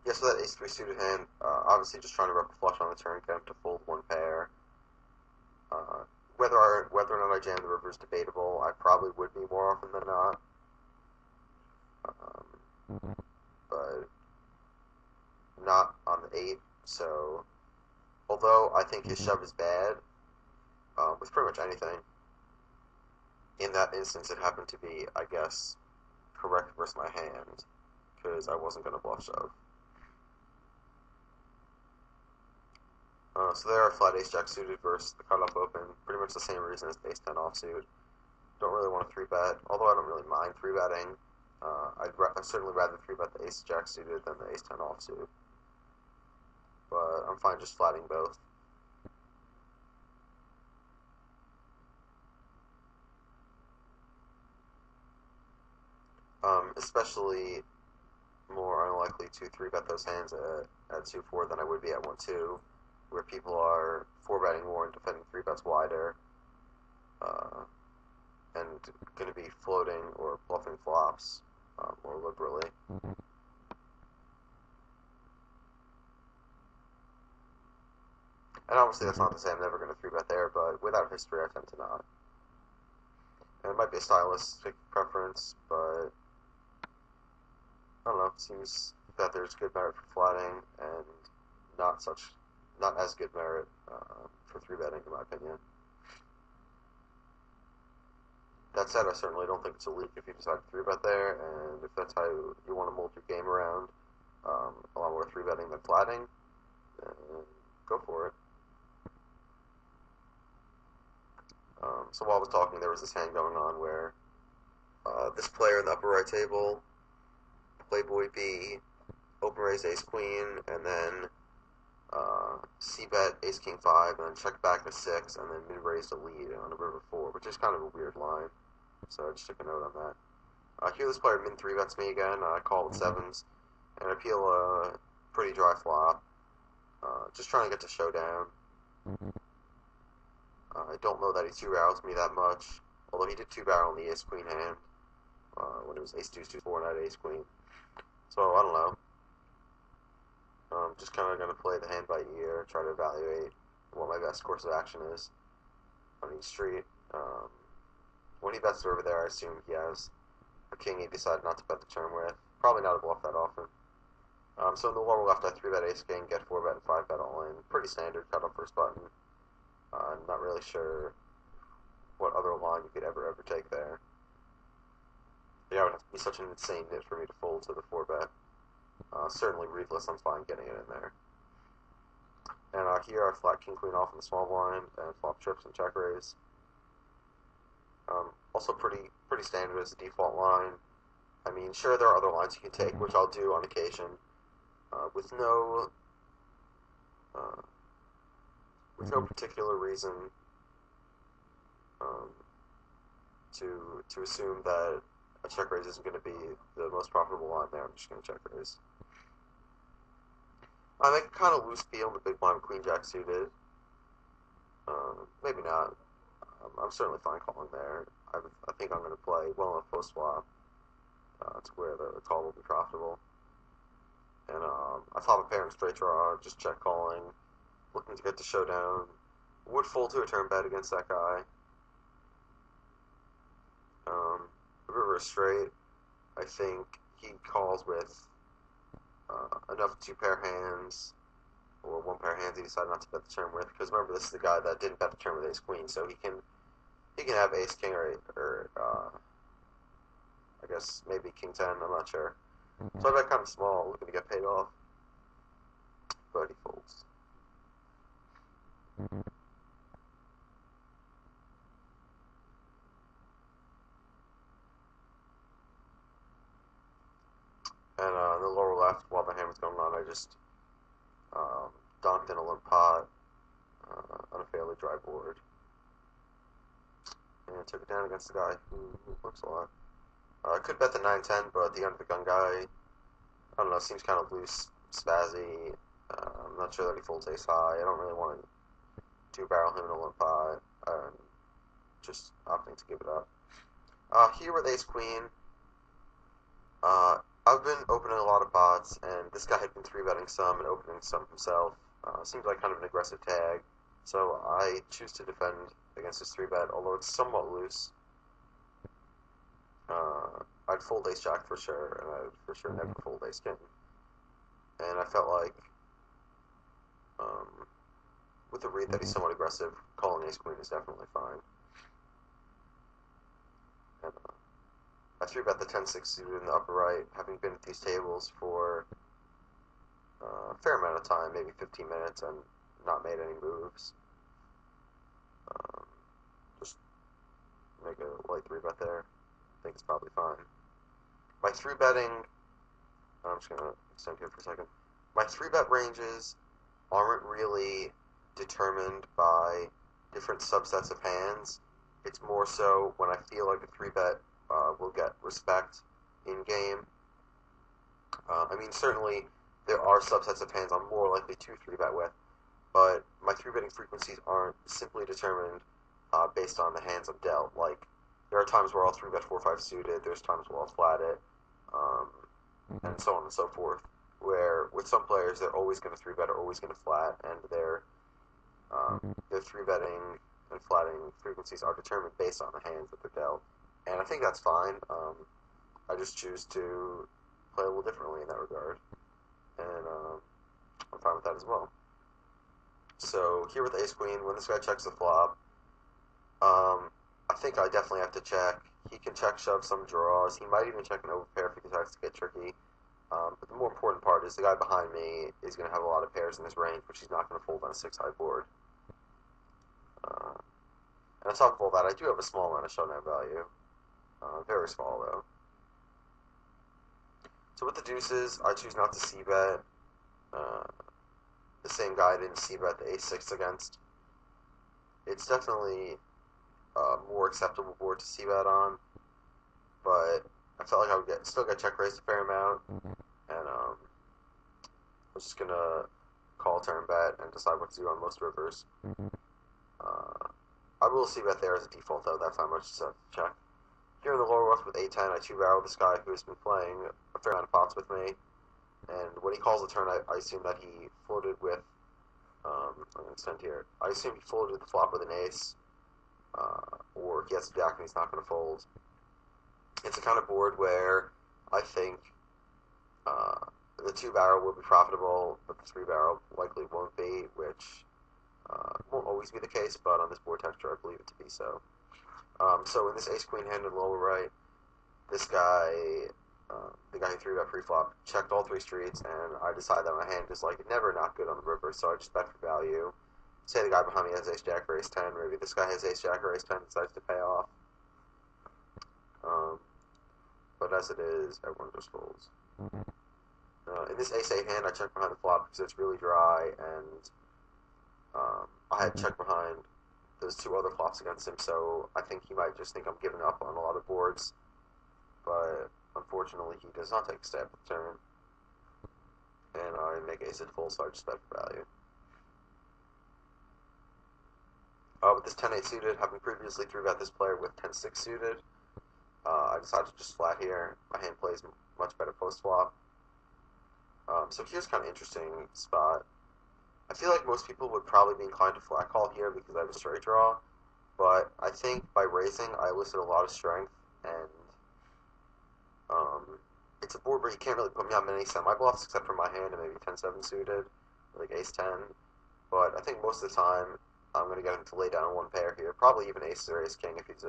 Yeah, so that ace-3 suited hand, obviously just trying to rep a flush on the turn, get him to fold one pair. Uh, whether or not I jam the river is debatable. I probably would be more often than not. Um, but not on the 8, so although I think his shove is bad, with pretty much anything, in that instance it happened to be, I guess, correct versus my hand, because I wasn't going to bluff shove. So there are flat ace jack suited versus the cutoff open, pretty much the same reason as the ace 10 offsuit. Don't really want to 3-bet, although I don't really mind 3-betting. I'd certainly rather 3-bet the ace jack suited than the ace 10 offsuit. But I'm fine just flatting both. Especially more unlikely to 3-bet those hands at 2-4 than I would be at 1-2, where people are 4-betting more and defending 3-bets wider, uh, and going to be floating or bluffing flops more liberally. And obviously that's not to say I'm never going to 3-bet there, but without history I tend to not. And it might be a stylistic preference, but I don't know, it seems that there's good merit for flatting and not as good merit for 3-betting in my opinion. That said, I certainly don't think it's a leak if you decide to 3-bet there, and if that's how you want to mold your game around, a lot more 3-betting than flatting, then go for it. So while I was talking, there was this hand going on where this player in the upper right table, Playboy B, open raised ace queen, and then c-bet ace king 5, and then check back to 6, and then mid-raised a lead on a river 4, which is kind of a weird line. So I just took a note on that. Here this player min 3-bets me again. I call with 7s, and I peel a pretty dry flop. Just trying to get to showdown. I don't know that he 2-barrels me that much, although he did 2-barrel in the ace queen hand when it was ace 2, 2, 4, and I had ace queen. So I don't know. Just kind of going to play the hand by ear, try to evaluate what my best course of action is on each street. When he bets over there, I assume he has a king he decided not to bet the turn with. Probably not a bluff that often. So in the lower left, I 3-bet ace king, get 4-bet and 5-bet all in. Pretty standard cut off first button. I'm not really sure what other line you could ever take there. Yeah, it would have to be such an insane hit for me to fold to the 4-bet. Certainly readless, I'm fine getting it in there. And here I flat king queen off in the small blind and flop trips and check raise. Also pretty standard as a default line. I mean, sure there are other lines you can take, which I'll do on occasion, with no particular reason um, to assume that a check raise isn't going to be the most profitable line there. I'm just going to check raise. I make a kind of loose feel in the big blind with queen jack suited. Maybe not. I'm certainly fine calling there. I think I'm going to play well enough post flop to where the call will be profitable. And I flop a pair in straight draw, just check calling, looking to get to showdown. Would fold to a turn bet against that guy. The river is straight. I think he calls with enough 2-pair hands or 1-pair hands he decided not to bet the turn with. Because remember, this is the guy that didn't bet the turn with ace queen, so he can have ace king or I guess maybe king 10. I'm not sure. So I bet kind of small, looking to get paid off, but he folds. And in the lower left, while the hand was going on, I just donked in a limp pot on a fairly dry board. And took it down against the guy who looks a lot. I could bet the 9-10, but the under the gun guy, I don't know, seems kind of loose, spazzy. I'm not sure that he folds ace high. I don't really want to 2-barrel him in a limp pot. Just opting to give it up. Here with ace queen, I've been opening a lot of pots, and this guy had been three betting some and opening some himself. Seems like kind of an aggressive tag, so I choose to defend against his three bet, although it's somewhat loose. I'd fold ace jack for sure, and I'd for sure never fold ace king. And I felt like, um, with the read that he's somewhat aggressive, calling ace queen is definitely fine. And I three bet the 10-6 suited in the upper right, having been at these tables for a fair amount of time, maybe 15 minutes, and not made any moves. Um, just make a light three bet there. I think it's probably fine. My three betting, I'm just gonna extend here for a second. My three bet ranges aren't really determined by different subsets of hands. It's more so when I feel like a three bet will get respect in game. I mean, certainly there are subsets of hands I'm more likely to three bet with, but my three betting frequencies aren't simply determined based on the hands I'm dealt. Like, there are times where I'll three bet 4-5 suited, there's times where I'll flat it, um, and so on and so forth. Where with some players, they're always going to three bet or always going to flat, and their three betting and flatting frequencies are determined based on the hands that they're dealt. And I think that's fine. I just choose to play a little differently in that regard, and I'm fine with that as well. So here with ace queen, when this guy checks the flop, I think I definitely have to check. He can check shove some draws. He might even check an overpair if he decides to get tricky. But the more important part is the guy behind me is going to have a lot of pairs in this range, which he's not going to fold on a 6-high board. And on top of all that, I do have a small amount of showdown value. Very small, though. So with the deuces, I choose not to c-bet. The same guy I didn't c-bet the ace-6 against. It's definitely a more acceptable board to c-bet on, but I felt like I would still get check raised a fair amount, and I was just gonna call turn bet and decide what to do on most rivers. I will c-bet there as a default, though. That's not much to check. Here in the lower left with a10, I two-barrel this guy who has been playing a fair amount of pots with me, and when he calls a turn, I assume that he floated with, I'm going to extend here, I assume he floated the flop with an ace, or he has a jack and he's not going to fold. It's a kind of board where I think the two-barrel will be profitable, but the three-barrel likely won't be, which won't always be the case, but on this board texture, I believe it to be so. So in this ace-queen hand in the lower right, this guy, the guy who threw bet pre-flop, checked all three streets, and I decided that my hand is like never not good on the river, so I just bet for value. Say the guy behind me has ace-jack or ace-10, maybe this guy has ace-jack or ace-10, decides to pay off. But as it is, everyone just folds. In this ace-8 hand, I check behind the flop because it's really dry, and I had checked behind those two other flops against him, so I think he might just think I'm giving up on a lot of boards, but unfortunately he does not take a stab at the turn, and I make ace at full, so I just bet for value. With this 10-8 suited, having previously three bet this player with 10-6 suited, I decided to just flat here. My hand plays much better post-flop. So here's kind of interesting spot. I feel like most people would probably be inclined to flat call here because I have a straight draw, but I think by raising I elicited a lot of strength, and it's a board where you can't really put me on many semi-bluffs except for my hand and maybe 10-7 suited, like ace-10, but I think most of the time I'm going to get him to lay down one pair here, probably even ace or ace-king if he's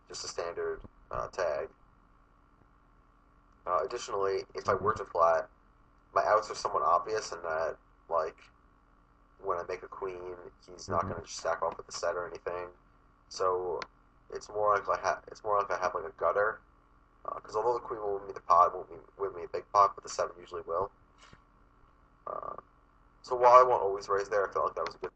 just a standard tag. Additionally, if I were to flat, my outs are somewhat obvious in that, like, when I make a queen, he's not going to just stack off with the set or anything. So it's more like I have like a gutter, because although the queen will win me the pot, it won't win me a big pot, but the 7 usually will. So while I won't always raise there, I felt like that was a good